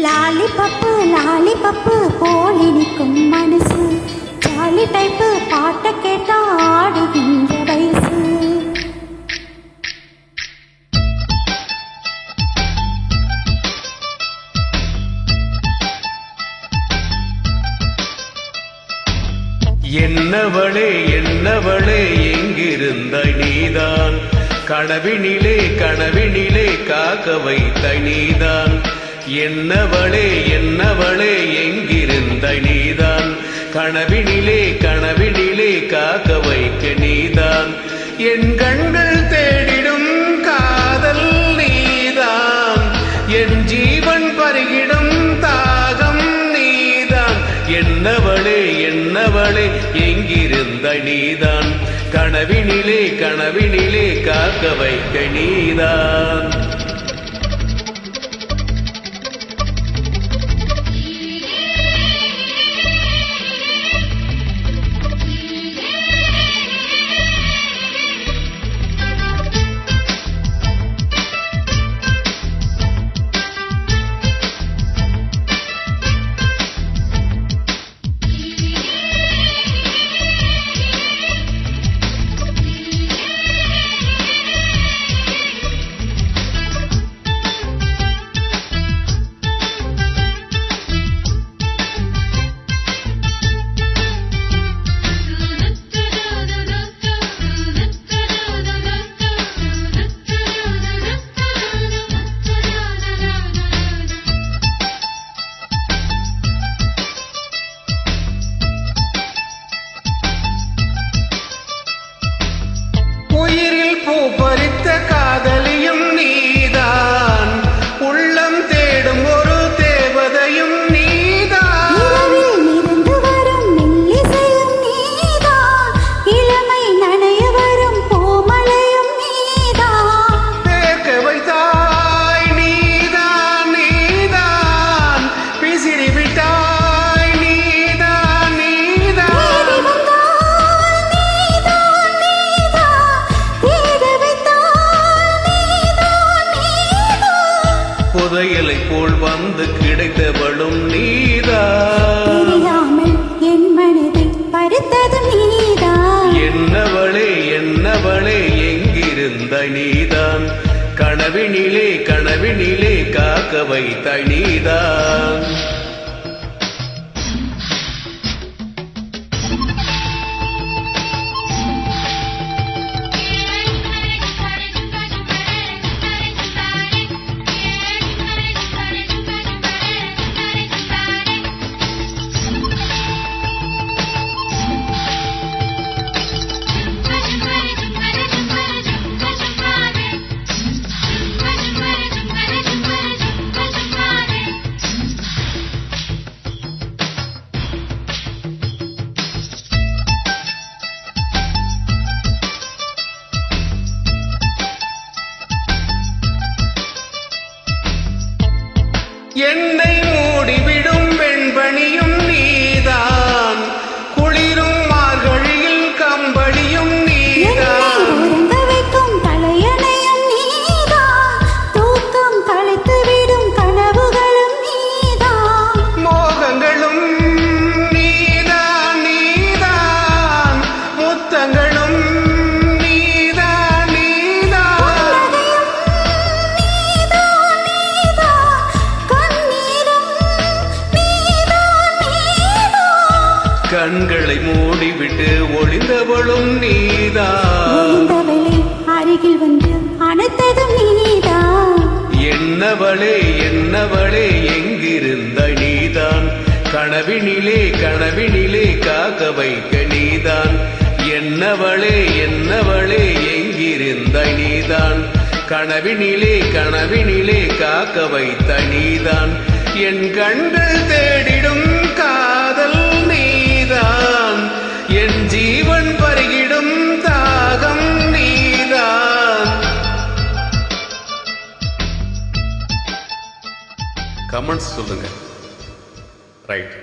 Lollipop போலி நிற்கும் மனசு ஜாலி டைப்பு பாட்ட கேட்டா ஆடுகின்ற வயசு. என்னவளே என்னவளே எங்கிருந்த நீதான் கனவினிலே கனவினிலே காக்க வைத்த நீதான். என்னவளே என்னவளே எங்கிருந்த நீதான் கனவினிலே கனவினிலே காக்க வைக்க நீதான். என் கண்கள் தேடிடும் காதல் நீதான் என் ஜீவன் பருகிடும் தாகம் நீதான். என்னவளே என்னவளே எங்கிருந்த நீதான் கனவினிலே கனவினிலே காக்க வைக்க நீதான். பறித்த காதலியும் நீதான் உள்ளம் தேடும் ஒரு தேவதையும் நீதான். நிறந்து வரும் மெல்லிசையும் நீதான் இளமை நனைய வரும் பூமலையும் நீதான். பேக்க வைத்தாய் நீதான் நீதான் பிசிறி விட்டாய் நீதான் நீதான். புதையலை போல் வந்து கிடைத்தவளும் நீதான். தெரியாமல் என் மனதை பறித்ததும் நீதான். என்னவளே என்னவளே எங்கிருந்த நீதான் கனவினிலே கனவினிலே காக்க வைத்த நீதான். என்னை மூடிவிடும் வெண்பணியும் நீதான் குளிரும் மார்கழியில் கம்பளியும் நீதான். வைக்கும் தலையணையும் நீதான் தூக்கம் களைத்து விடும் கனவுகளும் நீதான். மோகங்களும் நீதான் நீதான் முத்தங்களும் நீதான் நீதான். கண்களை மூடிவிட்டு ஒளிந்தவளும் நீதான். அருகில் வந்து அணைத்ததும் நீதான். என்னவளே என்னவளே எங்கிருந்த நீதான் கனவினிலே கனவினிலே காக்க வைக்க நீதான். என்னவளே என்னவளே எங்கிருந்த நீதான் கனவினிலே கனவினிலே காக்க வைத்த நீதான். என் கண்கள் தேடிடும் காதல் நீதான் என் ஜீவன் பருகிடும் தாகம் நீதான். கமெண்ட்ஸ் சொல்லுங்க. ரைட்.